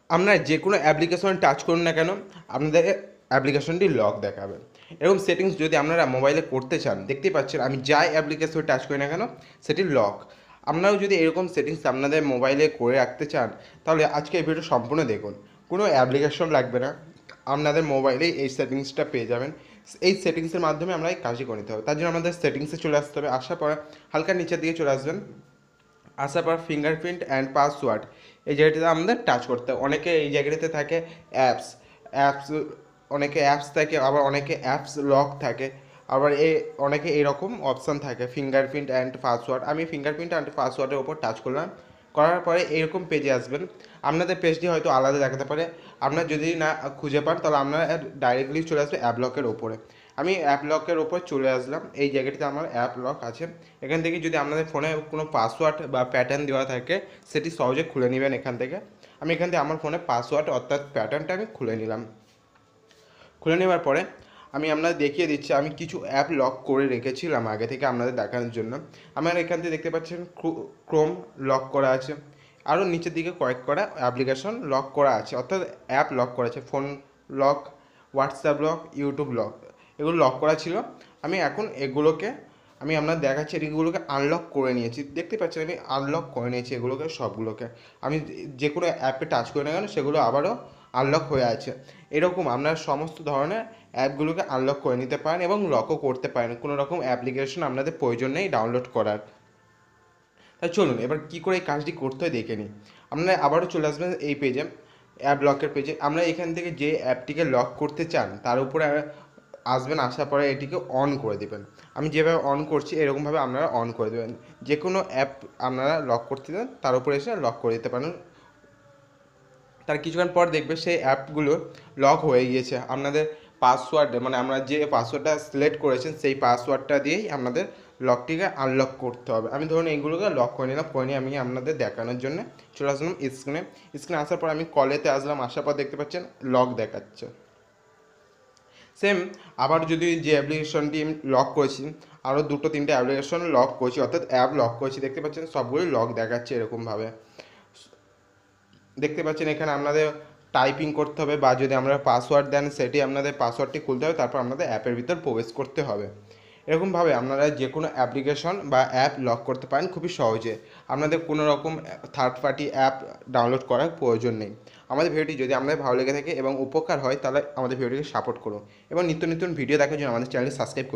আপনারা যে কোনো অ্যাপ্লিকেশন টাচ করুন না কেন, আপনাদের অ্যাপ্লিকেশনটি লক দেখাবে। এরকম সেটিংস যদি আপনারা মোবাইলে করতে চান, দেখতেই পাচ্ছেন আমি যাই অ্যাপ্লিকেশন টাচ করি না কেন সেটি লক। আপনারাও যদি এরকম সেটিংস আপনাদের মোবাইলে করে রাখতে চান, তাহলে আজকে এই ভিডিও সম্পূর্ণ দেখুন। কোনো অ্যাপ্লিকেশন লাগবে না, আপনাদের মোবাইলেই এই সেটিংসটা পেয়ে যাবেন। এই সেটিংসের মাধ্যমে আমরা এই কাজই করে নিতে হবে। তার জন্য আমাদের সেটিংসে চলে আসতে হবে। আসার পর হালকা নিচের দিকে চলে আসবেন। আসার পর ফিঙ্গারপ্রিন্ট অ্যান্ড পাসওয়ার্ড এই জায়গাটিতে আমাদের টাচ করতে হবে। অনেকে এই জায়গাটিতে থাকে অ্যাপস অ্যাপস অনেকে অ্যাপস থাকে, আবার অনেকে অ্যাপস লক থাকে, আবার অনেকে এরকম অপশান থাকে ফিঙ্গারপ্রিন্ট অ্যান্ড পাসওয়ার্ড। আমি ফিঙ্গারপ্রিন্ট অ্যান্ড পাসওয়ার্ডের ওপর টাচ করলাম। করার পরে এরকম পেজে আসবেন। আপনাদের পেজটি হয়তো আলাদা দেখাতে পারে, আপনার যদি না খুঁজে পান তাহলে আপনারা ডাইরেক্টলি চলে আসবে অ্যাপ লকের ওপরে। আমি অ্যাপ লকের ওপর চলে আসলাম। এই জায়গাটিতে আমার অ্যাপ লক আছে। এখান থেকে যদি আপনাদের ফোনে কোনো পাসওয়ার্ড বা প্যাটার্ন দেওয়া থাকে সেটি সহজে খুলে নেবেন এখান থেকে। আমি এখান থেকে আমার ফোনে পাসওয়ার্ড অর্থাৎ প্যাটার্নটা আমি খুলে নিলাম। খুলে নেওয়ার পরে আমি আপনাদের দেখিয়ে দিচ্ছি আমি কিছু অ্যাপ লক করে রেখেছিলাম আগে থেকে আপনাদের দেখানোর জন্য। আমার এখান থেকে দেখতে পাচ্ছেন ক্রোম লক করা আছে, আরও নিচের দিকে কয়েক করা অ্যাপ্লিকেশন লক করা আছে, অর্থাৎ অ্যাপ লক করা আছে। Phone lock, WhatsApp lock, YouTube lock, এগুলো লক করা ছিল। আমি এখন এগুলোকে আমি আপনার দেখাচ্ছি, এগুলোকে আনলক করে নিয়েছি। দেখতে পাচ্ছেন আমি আনলক করে নিয়েছি এগুলোকে সবগুলোকে। আমি যে কোনো অ্যাপে টাচ করি না কেন সেগুলো আবারও আনলক হয়ে আছে। এরকম আপনারা সমস্ত ধরনের অ্যাপগুলোকে আনলক করে নিতে পারেন এবং লকও করতে পারেন। কোনো রকম অ্যাপ্লিকেশন আপনাদের প্রয়োজন নেই ডাউনলোড করার। তাই চলুন এবার কী করে এই কাজটি করতে হয় দেখে নিই। আপনারা আবারও চলে আসবেন এই পেজে, অ্যাপ লকের পেজে। আমরা এখান থেকে যে অ্যাপটিকে লক করতে চান তার উপরে আসবেন। আসার পরে এটিকে অন করে দেবেন। আমি যেভাবে অন করছি এরকমভাবে আপনারা অন করে দেবেন। যে কোনো অ্যাপ আপনারা লক করতে চান তার উপরে এসে লক করে দিতে পারেন। তার কিছুক্ষণ পর দেখবে সেই অ্যাপগুলো লক হয়ে গিয়েছে। আপনাদের পাসওয়ার্ড মানে আমরা যে পাসওয়ার্ডটা সিলেক্ট করেছেন সেই পাসওয়ার্ডটা দিয়েই আপনাদের লকটিকে আনলক করতে হবে। আমি ধরুন এইগুলোকে লক করে নিলাম, করে নিয়ে আমি আপনাদের দেখানোর জন্য চলে আসলাম স্ক্রিনে আসার পর আমি কলেতে আসলাম। আসার পর দেখতে পাচ্ছেন লক দেখাচ্ছে। সেম আবার যদি যে অ্যাপ্লিকেশনটি আমি লক করেছি, আরও দুটো তিনটে অ্যাপ্লিকেশন লক করেছি অর্থাৎ অ্যাপ লক করেছি, দেখতে পাচ্ছেন সবগুলোই লক দেখাচ্ছে এরকমভাবে। দেখতে পাচ্ছেন এখানে আপনাদের টাইপিং করতে হবে বা যদি আমরা পাসওয়ার্ড দেন সেটি আপনাদের পাসওয়ার্ডটি খুলতে হবে, তারপর আপনাদের অ্যাপের ভিতর প্রবেশ করতে হবে। এরকমভাবে আপনারা যে কোনো অ্যাপ্লিকেশন বা অ্যাপ লক করতে পারেন খুবই সহজে। আপনাদের কোনো রকম থার্ড পার্টি অ্যাপ ডাউনলোড করার প্রয়োজন নেই। আমাদের ভিডিওটি যদি আপনাদের ভালো লেগে থাকে এবং উপকার হয় তাহলে আমাদের ভিডিওটিকে সাপোর্ট করুন এবং নিত্য নতুন ভিডিও দেখার জন্য আমাদের চ্যানেলটি সাবস্ক্রাইব করুন।